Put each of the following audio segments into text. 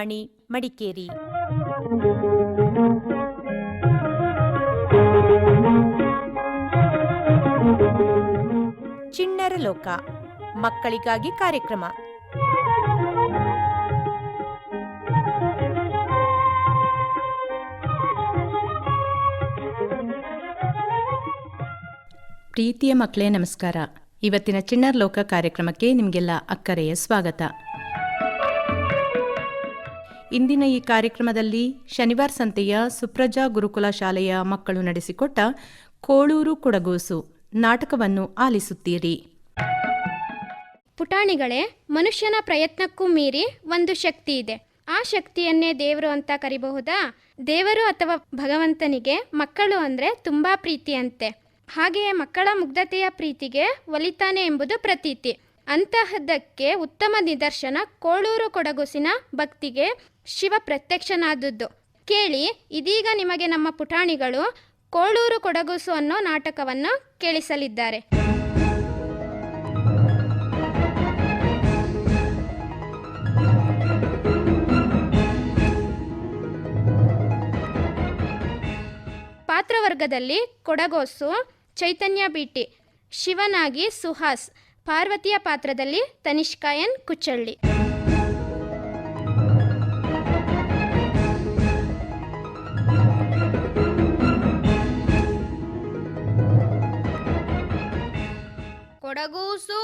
ಆಕಾಶವಾಣಿ ಮಡಿಕೇರಿ. ಚಿಣ್ಣರ ಲೋಕ ಮಕ್ಕಳಿಗಾಗಿ ಕಾರ್ಯಕ್ರಮ. ಪ್ರೀತಿಯ ಮಕ್ಕಳೇ ನಮಸ್ಕಾರ. ಇವತ್ತಿನ ಚಿಣ್ಣರ ಲೋಕ ಕಾರ್ಯಕ್ರಮಕ್ಕೆ ನಿಮಗೆಲ್ಲ ಅಕ್ಕರೆಯ ಸ್ವಾಗತ. ಇಂದಿನ ಈ ಕಾರ್ಯಕ್ರಮದಲ್ಲಿ ಶನಿವಾರ ಸಂತೆಯ ಸುಪ್ರಜಾ ಗುರುಕುಲ ಶಾಲೆಯ ಮಕ್ಕಳು ನಡೆಸಿಕೊಟ್ಟ ಕೋಳೂರು ಕೊಡಗೂಸು ನಾಟಕವನ್ನು ಆಲಿಸುತ್ತೀರಿ. ಪುಟಾಣಿಗಳೇ, ಮನುಷ್ಯನ ಪ್ರಯತ್ನಕ್ಕೂ ಮೀರಿ ಒಂದು ಶಕ್ತಿ ಇದೆ. ಆ ಶಕ್ತಿಯನ್ನೇ ದೇವರು ಅಂತ ಕರಿಬಹುದಾ? ದೇವರು ಅಥವಾ ಭಗವಂತನಿಗೆ ಮಕ್ಕಳು ಅಂದರೆ ತುಂಬ ಪ್ರೀತಿಯಂತೆ. ಹಾಗೆಯೇ ಮಕ್ಕಳ ಮುಗ್ಧತೆಯ ಪ್ರೀತಿಗೆ ಒಲಿತಾನೆ ಎಂಬುದು ಪ್ರತೀತಿ. ಅಂತಹದ್ದಕ್ಕೆ ಉತ್ತಮ ನಿದರ್ಶನ ಕೋಳೂರು ಕೊಡಗುಸಿನ ಭಕ್ತಿಗೆ ಶಿವ ಪ್ರತ್ಯಕ್ಷನಾದದ್ದು. ಕೇಳಿ, ಇದೀಗ ನಿಮಗೆ ನಮ್ಮ ಪುಟಾಣಿಗಳು ಕೋಳೂರು ಕೊಡಗುಸು ಅನ್ನೋ ನಾಟಕವನ್ನು ಕೇಳಿಸಲಿದ್ದಾರೆ. ಪಾತ್ರವರ್ಗದಲ್ಲಿ ಕೊಡಗೋಸು ಚೈತನ್ಯ ಬಿಟಿ, ಶಿವನಾಗಿ ಸುಹಾಸ್, ಪಾರ್ವತಿಯ ಪಾತ್ರದಲ್ಲಿ ತನಿಷ್ಕಾ ಎನ್ ಕುಚ್ಚಳ್ಳಿ. ಕೊಡಗೂಸು,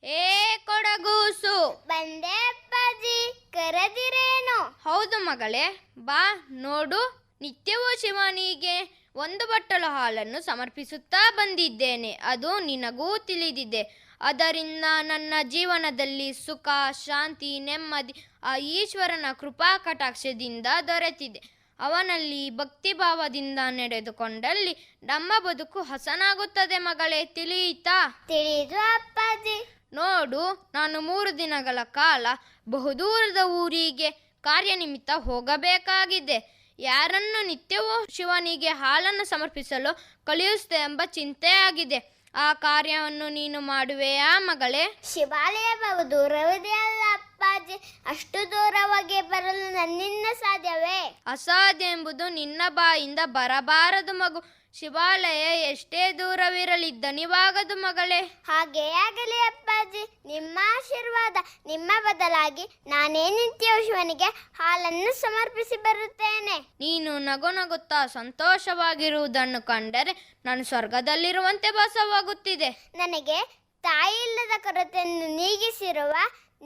ಏ ಕೊಡಗೂಸು, ಬಂದೆ ಅಪ್ಪಾಜಿ, ಕರೆದಿರೇನು? ಹೌದು ಮಗಳೇ, ಬಾ ನೋಡು. ನಿತ್ಯವೂ ಶಿವನಿಗೆ ಒಂದು ಬಟ್ಟಲು ಹಾಲನ್ನು ಸಮರ್ಪಿಸುತ್ತಾ ಬಂದಿದ್ದೇನೆ. ಅದು ನಿನಗೂ ತಿಳಿದಿದೆ. ಅದರಿಂದ ನನ್ನ ಜೀವನದಲ್ಲಿ ಸುಖ, ಶಾಂತಿ, ನೆಮ್ಮದಿ ಆ ಈಶ್ವರನ ಕೃಪಾ ಕಟಾಕ್ಷದಿಂದ ದೊರೆತಿದೆ. ಅವನಲ್ಲಿ ಭಕ್ತಿಭಾವದಿಂದ ನಡೆದುಕೊಂಡಲ್ಲಿ ನಮ್ಮ ಬದುಕು ಹಸನಾಗುತ್ತದೆ ಮಗಳೇ, ತಿಳಿಯಿತಾ? ತಿಳಿದು ಅಪ್ಪಾಜಿ. ನೋಡು, ನಾನು 3 ದಿನಗಳ ಕಾಲ ಬಹುದೂರದ ಊರಿಗೆ ಕಾರ್ಯನಿಮಿತ್ತ ಹೋಗಬೇಕಾಗಿದೆ. ಯಾರನ್ನು ನಿತ್ಯವೂ ಶಿವನಿಗೆ ಹಾಲನ್ನು ಸಮರ್ಪಿಸಲು ಕಳುಹಿಸುತ್ತೆ ಎಂಬ ಚಿಂತೆ ಆಗಿದೆ. ಆ ಕಾರ್ಯವನ್ನು ನೀನು ಮಾಡುವೆಯಾ ಮಗಳೇ? ಶಿವಾಲಯ ಬಹು ದೂರವಿದೆ ಅಲ್ಲ ಅಪ್ಪಾಜಿ, ಅಷ್ಟು ದೂರವಾಗಿ ಬರಲು ನನ್ನಿಂದ ಸಾಧ್ಯವೇ? ಅಸಾಧ್ಯ ಎಂಬುದು ನಿನ್ನ ಬಾಯಿಂದ ಬರಬಾರದು ಮಗು. ಶಿವಾಲಯ ಎಷ್ಟೇ ದೂರವಿರಲಿ ದಣಿವಾಗದು ಮಗಳೇ. ಹಾಗೇ ಆಗಲಿ ಅಪ್ಪಾಜಿ, ನಿಮ್ಮ ಆಶೀರ್ವಾದ. ನಿಮ್ಮ ಬದಲಾಗಿ ನಾನೇ ನಿತ್ಯ ಶಿವನಿಗೆ ಹಾಲನ್ನು ಸಮರ್ಪಿಸಿ ಬರುತ್ತೇನೆ. ನೀನು ನಗುತ್ತಾ ಸಂತೋಷವಾಗಿರುವುದನ್ನು ಕಂಡರೆ ನಾನು ಸ್ವರ್ಗದಲ್ಲಿರುವಂತೆ ಭಾಸವಾಗುತ್ತಿದೆ. ನನಗೆ ತಾಯಿ ಇಲ್ಲದ ಕೊರತೆಯನ್ನು ನೀಗಿಸಿರುವ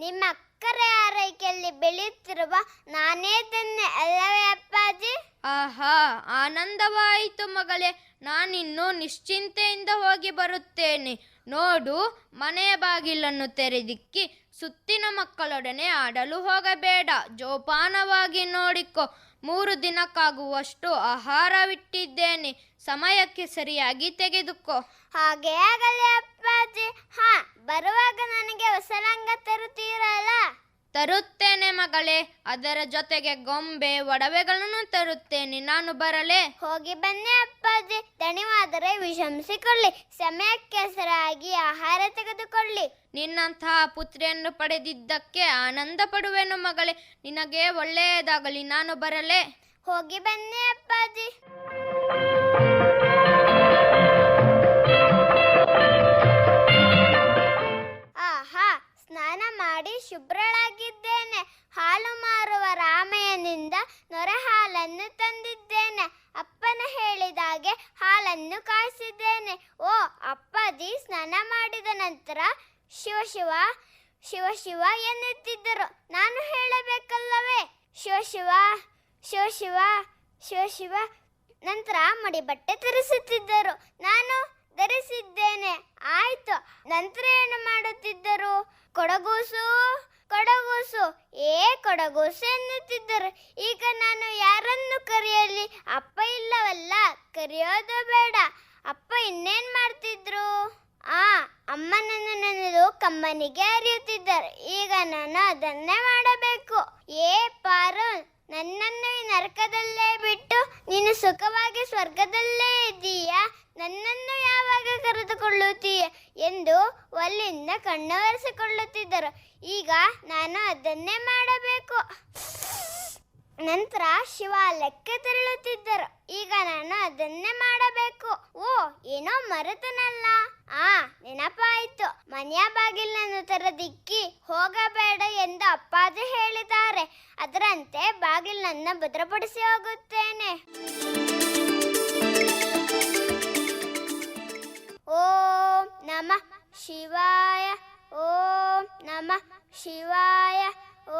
ನಿಮ್ಮ ಅಕ್ಕರೆ ಆರೈಕೆಯಲ್ಲಿ ಬೆಳೆಯುತ್ತಿರುವ ನಾನೇ ಧನ್ಯ ಅಲ್ಲವೇ ಅಪ್ಪಾಜಿ? ಆಹಾ, ಆನಂದವಾಯಿತು ಮಗಳೇ. ನಾನಿನ್ನು ನಿಶ್ಚಿಂತೆಯಿಂದ ಹೋಗಿ ಬರುತ್ತೇನೆ. ನೋಡು, ಮನೆಯ ಬಾಗಿಲನ್ನು ತೆರೆದಿಕ್ಕಿ ಸುತ್ತಿನ ಮಕ್ಕಳೊಡನೆ ಆಡಲು ಹೋಗಬೇಡ. ಜೋಪಾನವಾಗಿ ನೋಡಿಕೊ. 3 ದಿನಕ್ಕಾಗುವಷ್ಟು ಆಹಾರವಿಟ್ಟಿದ್ದೇನೆ. ಸಮಯಕ್ಕೆ ಸರಿಯಾಗಿ ತೆಗೆದುಕೋ. ಹಾಗೇ ಆಗಲಿ ಅಪ್ಪಾಜಿ. ಬರುವಾಗ ನನಗೆ ಹೊಸಲಂಗ ತರುತ್ತೀರಲ್ಲ? ತರುತ್ತೇನೆ ಮಗಳೇ. ಅದರ ಜೊತೆಗೆ ಗೊಂಬೆ, ಒಡವೆಗಳನ್ನು ತರುತ್ತೇನೆ. ನಾನು ಬರಲೇ? ಹೋಗಿ ಬನ್ನಿ ಅಪ್ಪಾಜಿ. ದಣಿವಾದರೆ ವಿಶ್ರಮಿಸಿಕೊಳ್ಳಿ. ಸಮಯಕ್ಕೆ ಸರಿಯಾಗಿ ಆಹಾರ ತೆಗೆದುಕೊಳ್ಳಿ. ನಿನ್ನಂತಹ ಪುತ್ರಿಯನ್ನು ಪಡೆದಿದ್ದಕ್ಕೆ ಆನಂದ ಪಡುವೆನು ಮಗಳೇ. ನಿನಗೆ ಒಳ್ಳೆಯದಾಗಲಿ. ನಾನು ಬರಲೇ? ಹೋಗಿ ಬನ್ನಿ ಅಪ್ಪಾಜಿ. ಆಹಾ, ಸ್ನಾನ ಮಾಡಿ ಶುಭ್ರಳಾಗಿದ್ದೇನೆ. ಹಾಲು ಮಾರುವ ರಾಮಯ್ಯನಿಂದ ನೊರೆ ಹಾಲನ್ನು ತಂದಿದ್ದೇನೆ. ಅಪ್ಪನ ಹೇಳಿದಾಗೆ ಹಾಲನ್ನು ಕಾಯಿಸಿದ್ದೇನೆ. ಓ ಅಪ್ಪಾಜಿ ಸ್ನಾನ ಮಾಡಿದ ನಂತರ ಶಿವ ಶಿವ ಶಿವ ಶಿವ ಎನ್ನುತ್ತಿದ್ದರು. ನಾನು ಹೇಳಬೇಕಲ್ಲವೇ? ಶಿವ ಶಿವ ಶಿವ ಶಿವ ಶಿವ ಶಿವ. ನಂತರ ಮಡಿ ಬಟ್ಟೆ ಧರಿಸುತ್ತಿದ್ದರು. ನಾನು ಧರಿಸಿದ್ದೇನೆ. ಆಯ್ತು. ನಂತರ ಏನು ಮಾಡುತ್ತಿದ್ದರು? ಕೊಡಗೂಸು ಕೊಡಗೂಸು, ಏ ಕೊಡಗೂಸು ಎನ್ನುತ್ತಿದ್ದರು. ಈಗ ನಾನು ಯಾರನ್ನು ಕರೆಯಲಿ? ಅಪ್ಪ ಇಲ್ಲವಲ್ಲ, ಕರೆಯೋದು ಬೇಡ. ಅಪ್ಪ ಇನ್ನೇನ್ ಮಾಡ್ತಿದ್ರು? ಅಮ್ಮನನ್ನು ನೆನೆದು ಕಮ್ಮನಿಗೆ ಅರಿಯುತ್ತಿದ್ದರು. ಈಗ ನಾನು ಅದನ್ನೇ ಮಾಡಬೇಕು. ಏ ಪಾರು, ನನ್ನನ್ನು ಈ ನರಕದಲ್ಲೇ ಬಿಟ್ಟು ನೀನು ಸುಖವಾಗಿ ಸ್ವರ್ಗದಲ್ಲೇ ಇದ್ದೀಯಾ? ನನ್ನನ್ನು ಯಾವಾಗ ಕರೆದುಕೊಳ್ಳುತ್ತೀಯ? ಎಂದು ಒಲ್ಲಿಂದ ಕಣ್ಣು ಒರೆಸಿಕೊಳ್ಳುತ್ತಿದ್ದರು. ಈಗ ನಾನು ಅದನ್ನೇ ಮಾಡಬೇಕು. ನಂತರ ಶಿವ ಲೆಕ್ಕ ತೆರಳುತ್ತಿದ್ದರು. ಈಗ ನಾನು ಅದನ್ನೇ ಮಾಡಬೇಕು. ಓ, ಏನೋ ಮರೆತನಲ್ಲ. ನೆನಪಾಯಿತು. ಮನೆಯ ಬಾಗಿಲನ್ನು ತೆರೆದಿಕ್ಕಿ ಹೋಗಬೇಡ ಎಂದು ಅಪ್ಪಾಜಿ ಹೇಳಿದ್ದಾರೆ. ಅದರಂತೆ ಬಾಗಿಲನ್ನು ಭದ್ರಪಡಿಸಿ ಹೋಗುತ್ತೇನೆ. ಓಂ ನಮಃ ಶಿವಾಯ, ಓಂ ನಮಃ ಶಿವಾಯ,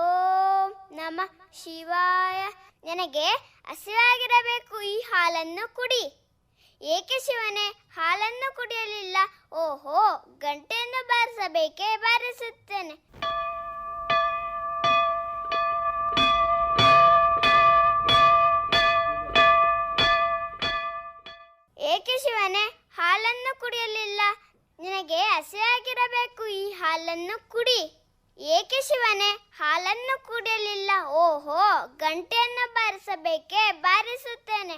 ಓಂ ನಮಃ ಶಿವಾಯ. ನನಗೆ ಹಸಿವಾಗಿರಬೇಕು, ಈ ಹಾಲನ್ನು ಕುಡಿ. ಏಕೆ ಶಿವನೇ ಹಾಲನ್ನು ಕುಡಿಯಲಿಲ್ಲ? ಓಹೋ, ಗಂಟೆಯನ್ನು ಬಾರಿಸಬೇಕೇ? ಬಾರಿಸುತ್ತೇನೆ. ಏಕೆ ಶಿವನೇ ಹಾಲನ್ನು ಕುಡಿಯಲಿಲ್ಲ? ನಿನಗೆ ಹಸಿಯಾಗಿರಬೇಕು, ಈ ಹಾಲನ್ನು ಕುಡಿ. ಏಕೆ ಶಿವನೇ ಹಾಲನ್ನು ಕುಡಿಯಲಿಲ್ಲ? ಓಹೋ, ಗಂಟೆಯನ್ನು ಬಾರಿಸಬೇಕೇ? ಬಾರಿಸುತ್ತೇನೆ.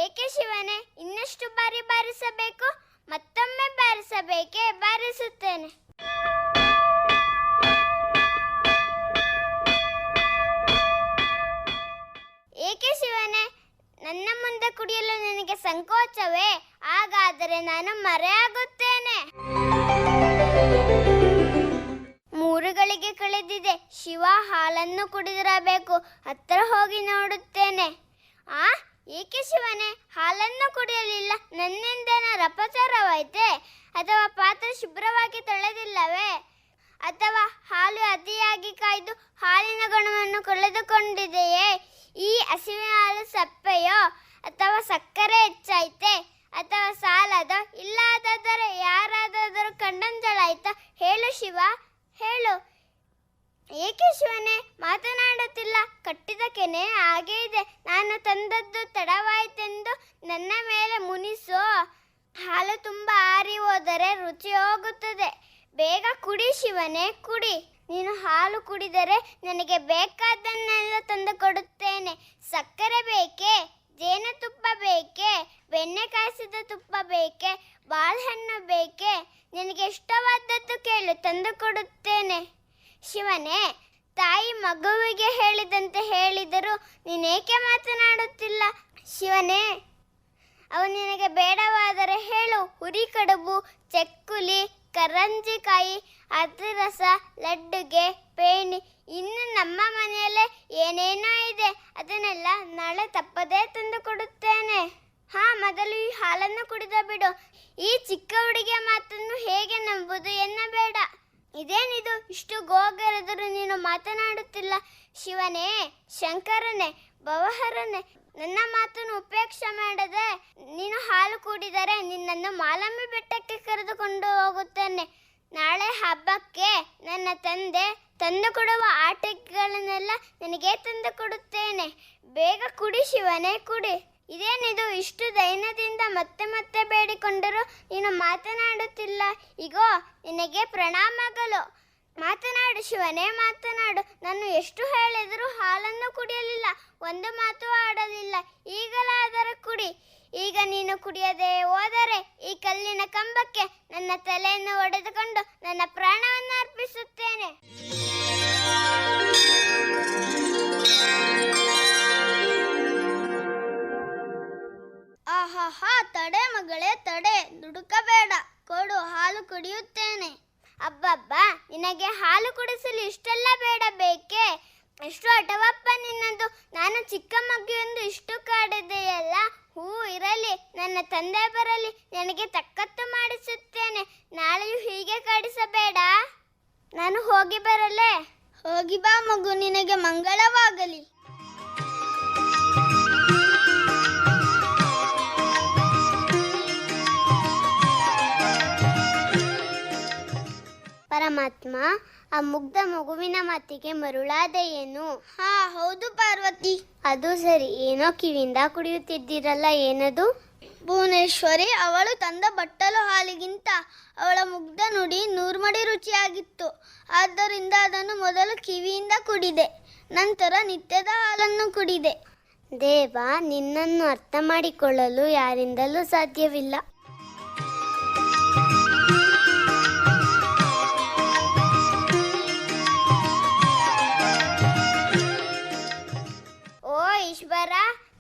ಏಕೆ ಶಿವನೇ ಇನ್ನಷ್ಟು ಬಾರಿ ಬಾರಿಸಬೇಕು? ಮತ್ತೊಮ್ಮೆ ಬಾರಿಸಬೇಕೇ? ಬಾರಿಸುತ್ತೇನೆ. ಏಕೆ ಶಿವನೇ ನನ್ನ ಮುಂದೆ ಕುಡಿಯಲು ನಿನಗೆ ಸಂಕೋಚವೇ? ಹಾಗಾದರೆ ನಾನು ಮರೆಯಾಗುತ್ತೇನೆ. 3 ಗಳಿಗೆ ಕಳೆದಿದೆ. ಶಿವ ಹಾಲನ್ನು ಕುಡಿದಿರಬೇಕು. ಹತ್ತಿರ ಹೋಗಿ ನೋಡುತ್ತೇನೆ. ಏಕೆ ಶಿವನೇ ಹಾಲನ್ನು ಕುಡಿಯಲಿಲ್ಲ? ನನ್ನಿಂದೇನಾರ ಅಪಚಾರವಾಯಿತೆ? ಅಥವಾ ಪಾತ್ರೆ ಶುಭ್ರವಾಗಿ ತೊಳೆದಿಲ್ಲವೇ? ಅಥವಾ ಹಾಲು ಅತಿಯಾಗಿ ಕಾಯ್ದು ಹಾಲಿನ ಗುಣವನ್ನು ಕಳೆದುಕೊಂಡಿದೆಯೇ? ಈ ಹಸಿವಿನ ಹಾಲು ಸಪ್ಪೆಯೋ ಅಥವಾ ಸಕ್ಕರೆ ಹೆಚ್ಚಾಯ್ತೆ? ಅಥವಾ ಸಾಲದೋ? ಇಲ್ಲದಾದರೆ ಯಾರಾದರೂ ಕಂಡಂಜಳಾಯ್ತಾ? ಹೇಳು ಶಿವ, ಹೇಳು. ಏಕೆ ಶಿವನೇ ಮಾತನಾಡುತ್ತಿಲ್ಲ? ಕಟ್ಟಿದ ಕೆನೆ ಹಾಗೇ ಇದೆ. ನಾನು ತಂದದ್ದು ತಡವಾಯಿತೆಂದು ನನ್ನ ಮೇಲೆ ಮುನಿಸೋ. ಹಾಲು ತುಂಬ ಆರಿ ಹೋದರೆ ರುಚಿ ಹೋಗುತ್ತದೆ. ಬೇಗ ಕುಡಿ ಶಿವನೇ, ಕುಡಿ. ನೀನು ಹಾಲು ಕುಡಿದರೆ ನನಗೆ ಬೇಕಾದನ್ನೆಲ್ಲ ತಂದು ಕೊಡುತ್ತೇನೆ. ಸಕ್ಕರೆ ಬೇಕೇ? ಜೇನುತುಪ್ಪ ಬೇಕೇ? ಬೆಣ್ಣೆ ಕಾಯಿಸಿದ ತುಪ್ಪ ಬೇಕೇ? ಬಾಳೆಹಣ್ಣು ಬೇಕೇ? ನಿನಗೆ ಇಷ್ಟವಾದದ್ದು ಕೇಳು, ತಂದು ಕೊಡುತ್ತೇನೆ. ಶಿವನೇ, ತಾಯಿ ಮಗುವಿಗೆ ಹೇಳಿದಂತೆ ಹೇಳಿದರೂ ನೀನೇಕೆ ಮಾತನಾಡುತ್ತಿಲ್ಲ? ಶಿವನೇ, ಅವು ನಿನಗೆ ಬೇಡವಾದರೆ ಹೇಳು. ಹುರಿ ಕಡುಬು, ಚಕ್ಕುಲಿ, ಕರಂಜಿಕಾಯಿ, ಅತಿರಸ, ಲಡ್ಡುಗೆ, ಪೇಣಿ, ಇನ್ನು ನಮ್ಮ ಮನೆಯಲ್ಲೇ ಏನೇನೋ ಇದೆ. ಅದನ್ನೆಲ್ಲ ನಾಳೆ ತಪ್ಪದೇ ತಂದು ಕೊಡುತ್ತೇನೆ. ಮೊದಲು ಈ ಹಾಲನ್ನು ಕುಡಿದ ಬಿಡು. ಈ ಚಿಕ್ಕ ಹುಡುಗಿಯ ಮಾತನ್ನು ಹೇಗೆ ನಂಬುದು ಎನ್ನಬೇಡ. ಇದೇನಿದು, ಇಷ್ಟು ಗೋಗರೆದರೂ ನೀನು ಮಾತನಾಡುತ್ತಿಲ್ಲ? ಶಿವನೇ, ಶಂಕರನೇ, ಭವಹರನೇ, ನನ್ನ ಮಾತನ್ನು ಉಪೇಕ್ಷೆ ಮಾಡದೆ ನೀನು ಹಾಲು ಕುಡಿದರೆ ನಿನ್ನನ್ನು ಮಾಲಮ್ಮಿ ಬೆಟ್ಟಕ್ಕೆ ಕರೆದುಕೊಂಡು ಹೋಗುತ್ತೇನೆ. ನಾಳೆ ಹಬ್ಬಕ್ಕೆ ನನ್ನ ತಂದೆ ತಂದು ಕೊಡುವ ಆಟಿಕೆಗಳನ್ನೆಲ್ಲ ನಿನಗೆ ತಂದು ಕೊಡುತ್ತೇನೆ. ಬೇಗ ಕುಡಿ ಶಿವನೇ, ಕುಡಿ. ಇದೇನಿದು, ಇಷ್ಟು ದೈನ್ಯದಿಂದ ಮತ್ತೆ ಮತ್ತೆ ಬೇಡಿಕೊಂಡರೂ ನೀನು ಮಾತನಾಡುತ್ತಿಲ್ಲ? ಇಗೋ ನಿನಗೆ ಪ್ರಣಾಮಗಳು. ಮಾತನಾಡು ಶಿವನೇ, ಮಾತನಾಡು. ನಾನು ಎಷ್ಟು ಹೇಳಿದರೂ ಹಾಲನ್ನು ಕುಡಿಯಲಿಲ್ಲ, ಒಂದು ಮಾತು ಆಡಲಿಲ್ಲ. ಈಗಲಾದರೂ ಕುಡಿ. ಈಗ ನೀನು ಕುಡಿಯದೆ ಹೋದರೆ ಈ ಕಲ್ಲಿನ ಕಂಬಕ್ಕೆ ನನ್ನ ತಲೆಯನ್ನು ಒಡೆದುಕೊಂಡು ನನ್ನ ಪ್ರಾಣವನ್ನು ಅರ್ಪಿಸುತ್ತೇನೆ. ಆಹಾಹಾ, ತಡೆ ಮಗಳೇ, ತಡೆ, ದುಡುಕಬೇಡ, ಕೊಡು, ಹಾಲು ಕುಡಿಯುತ್ತೇನೆ. ಅಬ್ಬಬ್ಬ, ನಿನಗೆ ಹಾಲು ಕುಡಿಸಲು ಇಷ್ಟೆಲ್ಲ ಬೇಡ ಬೇಕೇ? ಎಷ್ಟು ಹಠವಪ್ಪ ನಿನ್ನದು. ನಾನು ಚಿಕ್ಕ ಮಗುವೆಂದು ಇಷ್ಟು ಕಾಡಿದೆಯಲ್ಲ. ಹೂ ಇರಲಿ, ನನ್ನ ತಂದೆ ಬರಲಿ, ನನಗೆ ತಕ್ಕತ್ತು ಮಾಡಿಸುತ್ತೇನೆ. ನಾಳೆಯೂ ಹೀಗೆ ಕಾಡಿಸಬೇಡ. ನಾನು ಹೋಗಿ ಬರಲೇ? ಹೋಗಿ ಬಾ ಮಗು, ನಿನಗೆ ಮಂಗಳವಾಗಲಿ. ಪರಮಾತ್ಮ, ಆ ಮುಗ್ಧ ಮಗುವಿನ ಮಾತಿಗೆ ಮರುಳಾದೆ ಏನು? ಹೌದು ಪಾರ್ವತಿ. ಅದು ಸರಿ, ಏನೋ ಕಿವಿಯಿಂದ ಕುಡಿಯುತ್ತಿದ್ದೀರಲ್ಲ, ಏನದು? ಭುವನೇಶ್ವರಿ, ಅವಳು ತಂದ ಬಟ್ಟಲು ಹಾಲಿಗಿಂತ ಅವಳ ಮುಗ್ಧ ನುಡಿ 100 ಮಡಿ ರುಚಿಯಾಗಿತ್ತು. ಆದ್ದರಿಂದ ಅದನ್ನು ಮೊದಲು ಕಿವಿಯಿಂದ ಕುಡಿದೆ. ನಂತರ ನಿತ್ಯದ ಹಾಲನ್ನು ಕುಡಿದೆ. ದೇವ, ನಿನ್ನನ್ನು ಅರ್ಥ ಮಾಡಿಕೊಳ್ಳಲು ಯಾರಿಂದಲೂ ಸಾಧ್ಯವಿಲ್ಲ. ಓ ಈಶ್ವರ,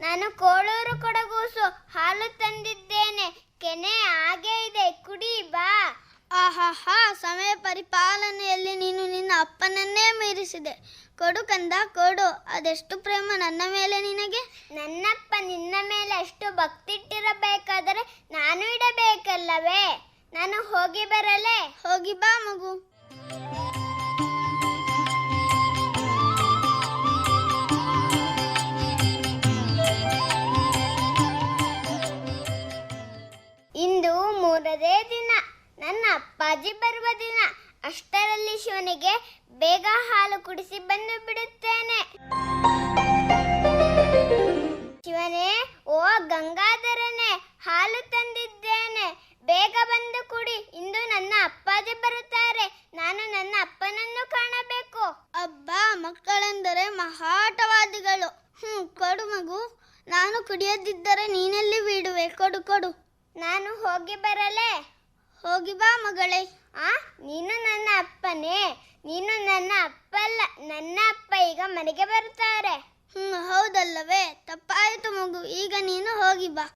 ನಾನು ಕೋಳೂರು ಕೊಡಗೂಸು ಹಾಲು ತಂದಿದ್ದೇನೆ. ಕೆನೆ ಹಾಗೆ ಇದೆ, ಕುಡಿ ಬಾ. ಆಹಾಹಾ, ಸಮಯ ಪರಿಪಾಲನೆಯಲ್ಲಿ ನೀನು ನಿನ್ನ ಅಪ್ಪನನ್ನೇ ಮೀರಿಸಿದೆ. ಕೊಡು ಕಂದ, ಕೊಡು. ಅದೆಷ್ಟು ಪ್ರೇಮ ನನ್ನ ಮೇಲೆ ನಿನಗೆ. ನನ್ನಪ್ಪ ನಿನ್ನ ಮೇಲೆ ಅಷ್ಟು ಭಕ್ತಿ ಇಟ್ಟಿರಬೇಕಾದರೆ ನಾನು ಇಡಬೇಕಲ್ಲವೇ? ನಾನು ಹೋಗಿ ಬರಲೇ? ಹೋಗಿ ಬಾ ಮಗು. ಇಂದು 3ನೇ ದಿನ, ನನ್ನ ಅಪ್ಪಾಜಿ ಬರುವ ದಿನ. ಅಷ್ಟರಲ್ಲಿ ಶಿವನಿಗೆ ಬೇಗ ಹಾಲು ಕುಡಿಸಿ ಬಂದು ಬಿಡುತ್ತೇನೆ. ಶಿವನೇ, ಓ ಗಂಗಾಧರನೇ, ಹಾಲು ತಂದಿದ್ದೇನೆ, ಬೇಗ ಬಂದು ಕುಡಿ. ಇಂದು ನನ್ನ ಅಪ್ಪಾಜಿ ಬರುತ್ತಾರೆ. ನಾನು ನನ್ನ ಅಪ್ಪನನ್ನು ಕಾಣಬೇಕು. ಅಬ್ಬಾ, ಮಕ್ಕಳೆಂದರೆ ಮಹಾಟವಾದಿಗಳು. ಕೊಡು ಮಗು. ನಾನು ಕುಡಿಯದಿದ್ದರೆ ನೀನೆಲ್ಲಿ ಬಿಡುವೆ? ಕೊಡು ಕೊಡು. ನಾನು ಹೋಗಿ ಬರಲೇ? ಹೋಗಿ ಬಾ ಮಗಳೇ. ನೀನು ನನ್ನ ಅಪ್ಪನೇ? ನೀನು ನನ್ನ ಅಪ್ಪ ಅಲ್ಲ, ನನ್ನ ಅಪ್ಪ ಈಗ ಮನೆಗೆ ಬರುತ್ತಾರೆ. ಹೌದಲ್ಲವೇ? ತಪ್ಪಾಯಿತು ಮಗು, ಈಗ ನೀನು ಹೋಗಿ ಬಾ.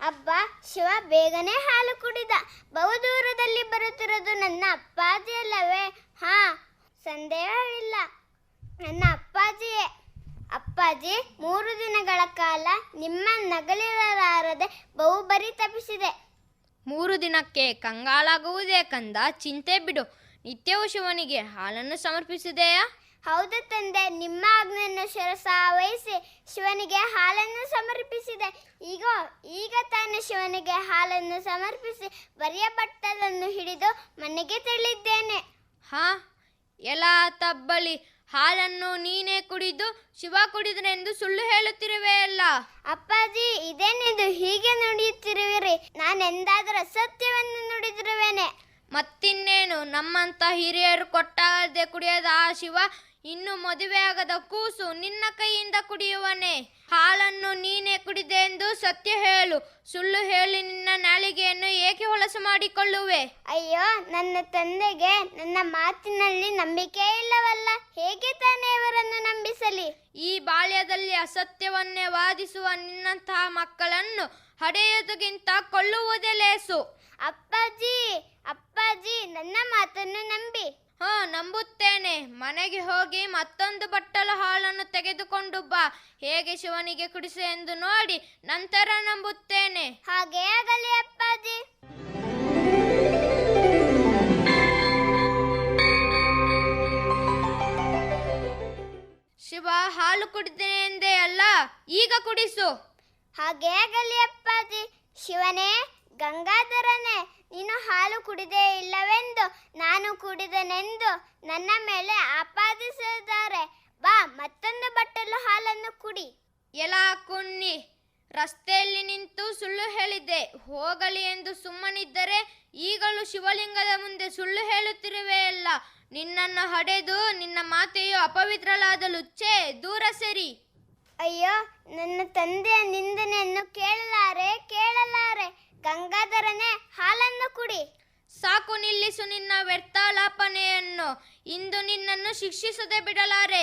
ಅಬ್ಬಾ, ಶಿವ ಬೇಗನೆ ಹಾಲು ಕುಡಿದ. ಬಹುದೂರದಲ್ಲಿ ಬರುತ್ತಿರೋದು ನನ್ನ ಅಪ್ಪಾಜಿ ಅಲ್ಲವೇ? ಸಂದೇಹವಿಲ್ಲ, ನನ್ನ ಅಪ್ಪಾಜಿಯೇ. ಅಪ್ಪಾಜಿ, 3 ದಿನಗಳ ಕಾಲ ನಿಮ್ಮ ನಗಲಿರಲಾರದೆ ಬಹುಬರಿ ತಪ್ಪಿಸಿದೆ. 3 ದಿನಕ್ಕೆ ಕಂಗಾಲಾಗುವುದೇ ಕಂದ, ಚಿಂತೆ ಬಿಡು. ನಿತ್ಯವೂ ಶಿವನಿಗೆ ಹಾಲನ್ನು ಸಮರ್ಪಿಸಿದೆಯಾ? ಹೌದು ತಂದೆ, ನಿಮ್ಮ ಆಜ್ಞೆಯನ್ನು ಶಿರಸಾವಹಿಸಿ ಶಿವನಿಗೆ ಹಾಲನ್ನು ಸಮರ್ಪಿಸಿದೆ. ಈಗ ತಾನು ಶಿವನಿಗೆ ಹಾಲನ್ನು ಸಮರ್ಪಿಸಿ ಬರಿಯ ಬಟ್ಟಲನ್ನು ಹಿಡಿದು ಮನೆಗೆ ತೆರಳಿದ್ದೇನೆ. ಎಲ್ಲ ತಬ್ಬಲಿ, ಹಾಲನ್ನು ನೀನೇ ಕುಡಿದು ಶಿವ ಕುಡಿದನೆಂದು ಸುಳ್ಳು ಹೇಳುತ್ತಿರುವೆಯಲ್ಲ. ಅಪ್ಪಾಜಿ, ಇದೇನಿದು ಹೀಗೆ ನುಡಿಯುತ್ತಿರುವಿರಿ? ನಾನೆಂದಾದರೂ ಸತ್ಯವನ್ನು ನುಡಿದಿರುವೆನೆ? ಮತ್ತಿನ್ನೇನು, ನಮ್ಮಂತ ಹಿರಿಯರು ಕೊಟ್ಟಾಗದೆ ಕುಡಿಯದ ಆ ಶಿವ ಇನ್ನು ಮದುವೆಯಾಗದ ಕೂಸು ನಿನ್ನ ಕೈಯಿಂದ ಕುಡಿಯುವನೆ. ಹಾಲನ್ನು ನೀನೇ ಕುಡಿದೆ ಎಂದು ಸತ್ಯ ಹೇಳು. ಸುಳ್ಳು ಹೇಳಿ ನಿನ್ನ ನಾಲಿಗೆಯನ್ನು ಏಕೆ ಹೊಲಸು ಮಾಡಿಕೊಳ್ಳುವೆ? ಅಯ್ಯೋ, ನನ್ನ ತಂದೆಗೆ ನನ್ನ ಮಾತಿನಲ್ಲಿ ನಂಬಿಕೆ ಇಲ್ಲವಲ್ಲ, ಹೇಗೆ ತಾನೇ ಇವರನ್ನು ನಂಬಿಸಲಿ? ಈ ಬಾಲ್ಯದಲ್ಲಿ ಅಸತ್ಯವನ್ನೇ ವಾದಿಸುವ ನಿನ್ನಂತಹ ಮಕ್ಕಳನ್ನು ಹಡೆಯುವುದಕ್ಕಿಂತ ಕೊಳ್ಳುವುದೇ ಲೇಸು. ಅಪ್ಪಾಜಿ, ನನ್ನ ಮಾತನ್ನು ನಂಬಿ. ನಂಬುತ್ತೇನೆ. ಮನೆಗೆ ಹೋಗಿ ಮತ್ತೊಂದು ಬಟ್ಟಲು ಹಾಲನ್ನು ತೆಗೆದುಕೊಂಡು ಬಾ. ಹೇಗೆ ಶಿವನಿಗೆ ಕುಡಿಸು ಎಂದು ನೋಡಿ ನಂತರ ನಂಬುತ್ತೇನೆ. ಹಾಗೇ ಆಗಲಿ ಅಪ್ಪಾಜಿ. ಶಿವ ಹಾಲು ಕುಡಿದೇನೆ ಎಂದೇ ಅಲ್ಲ, ಈಗ ಕುಡಿಸು. ಹಾಗೇ ಆಗಲಿ ಅಪ್ಪಾಜಿ. ಶಿವನೇ, ಗಂಗಾಧರನೇ, ನೀನು ಹಾಲು ಕುಡಿದೇ ಇಲ್ಲವೆಂದು ನಾನು ಕುಡಿದನೆಂದು ನನ್ನ ಮೇಲೆ ಆಪಾದಿಸಿದ್ದಾರೆ. ಬಾ, ಮತ್ತೊಂದು ಬಟ್ಟಲು ಹಾಲನ್ನು ಕುಡಿ. ಎಲ ಕುನ್ನಿ, ರಸ್ತೆಯಲ್ಲಿ ನಿಂತು ಸುಳ್ಳು ಹೇಳಿದ್ದೆ. ಹೋಗಲಿ ಎಂದು ಸುಮ್ಮನಿದ್ದರೆ ಈಗಲೂ ಶಿವಲಿಂಗದ ಮುಂದೆ ಸುಳ್ಳು ಹೇಳುತ್ತಿರುವೆಯಲ್ಲ. ನಿನ್ನನ್ನು ಹಡೆದು ನಿನ್ನ ಮಾತೆಯು ಅಪವಿತ್ರಳಾದಲು ದೂರ ಸರಿ. ಅಯ್ಯೋ, ನನ್ನ ತಂದೆಯ ನಿಂದನೆಯನ್ನು ಕೇಳಲಾರೆ. ಗಂಗಾಧರನೇ, ಹಾಲನ್ನು ಕುಡಿ. ಸಾಕು, ನಿಲ್ಲಿಸು ನಿನ್ನ ವ್ಯರ್ಥಾಲಾಪನೆಯನ್ನು. ಇಂದು ನಿನ್ನನ್ನು ಶಿಕ್ಷಿಸದೆ ಬಿಡಲಾರೆ.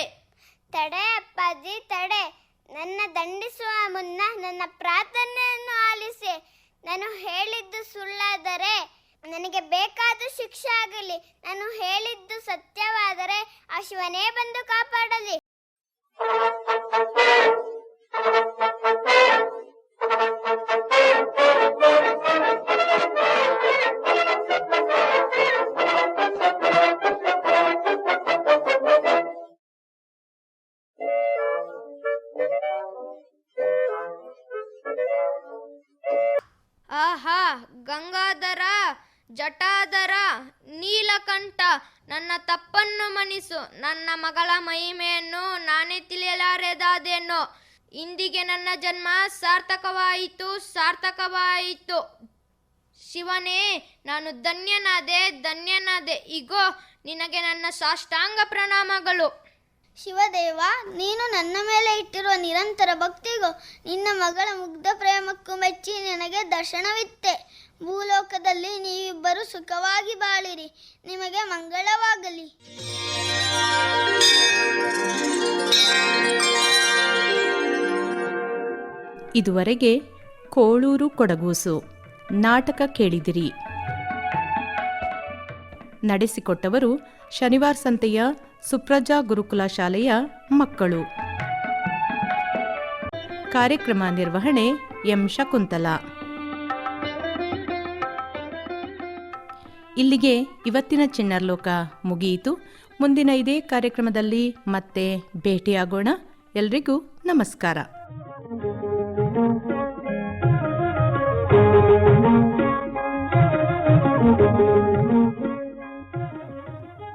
ತಡೆ ಅಪ್ಪಾಜಿ, ತಡೆ. ನನ್ನ ದಂಡಿಸುವ ಮುನ್ನ ನನ್ನ ಪ್ರಾರ್ಥನೆಯನ್ನು ಆಲಿಸಿ. ನಾನು ಹೇಳಿದ್ದು ಸುಳ್ಳಾದರೆ ನನಗೆ ಬೇಕಾದ ಶಿಕ್ಷೆ ಆಗಲಿ. ನಾನು ಹೇಳಿದ್ದು ಸತ್ಯವಾದರೆ ಆ ಶಿವನೇ ಬಂದು ಕಾಪಾಡಲಿ. ಆಹಾ, ಗಂಗಾಧರ, ಜಟಾಧರ, ನೀಲಕಂಠ, ನನ್ನ ತಪ್ಪನ್ನು ಮನ್ನಿಸು. ನನ್ನ ಮಗಳ ಮಹಿಮೆಯನ್ನು ನಾನೇ ತಿಳಿಯಲಾರೆದಾದೇನೋ. ಇಂದಿಗೆ ನನ್ನ ಜನ್ಮ ಸಾರ್ಥಕವಾಯಿತು. ಶಿವನೇ, ನಾನು ಧನ್ಯನಾದೆ. ಇಗೋ ನಿನಗೆ ನನ್ನ ಸಾಷ್ಟಾಂಗ ಪ್ರಣಾಮಗಳು. ಶಿವದೇವ, ನೀನು ನನ್ನ ಮೇಲೆ ಇಟ್ಟಿರುವ ನಿರಂತರ ಭಕ್ತಿಗೂ ನಿನ್ನ ಮಗಳ ಮುಗ್ಧ ಪ್ರೇಮಕ್ಕೂ ಮೆಚ್ಚಿ ನನಗೆ ದರ್ಶನವಿತ್ತೆ. ಭೂಲೋಕದಲ್ಲಿ ನೀವಿಬ್ಬರು ಸುಖವಾಗಿ ಬಾಳಿರಿ. ನಿಮಗೆ ಮಂಗಳವಾಗಲಿ. ಇದುವರೆಗೆ ಕೋಳೂರು ಕೊಡಗೂಸು ನಾಟಕ ಕೇಳಿದಿರಿ. ನಡೆಸಿಕೊಟ್ಟವರು ಶನಿವಾರ ಸಂತೆಯ ಸುಪ್ರಜಾ ಗುರುಕುಲ ಶಾಲೆಯ ಮಕ್ಕಳು. ಕಾರ್ಯಕ್ರಮ ನಿರ್ವಹಣೆ ಎಂ ಶಕುಂತಲಾ. ಇಲ್ಲಿಗೆ ಇವತ್ತಿನ ಚಿಣ್ಣರ ಲೋಕ ಮುಗಿಯಿತು. ಮುಂದಿನ ಇದೇ ಕಾರ್ಯಕ್ರಮದಲ್ಲಿ ಮತ್ತೆ ಭೇಟಿಯಾಗೋಣ. ಎಲ್ರಿಗೂ ನಮಸ್ಕಾರ.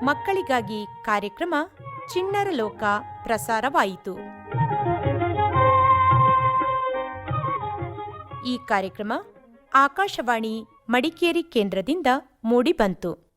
ಮಕ್ಕಳಿಗಾಗಿ ಕಾರ್ಯಕ್ರಮ ಚಿಣ್ಣರ ಲೋಕ ಪ್ರಸಾರವಾಯಿತು. ಈ ಕಾರ್ಯಕ್ರಮ ಆಕಾಶವಾಣಿ ಮಡಿಕೇರಿ ಕೇಂದ್ರದಿಂದ ಮೂಡಿಬಂತು.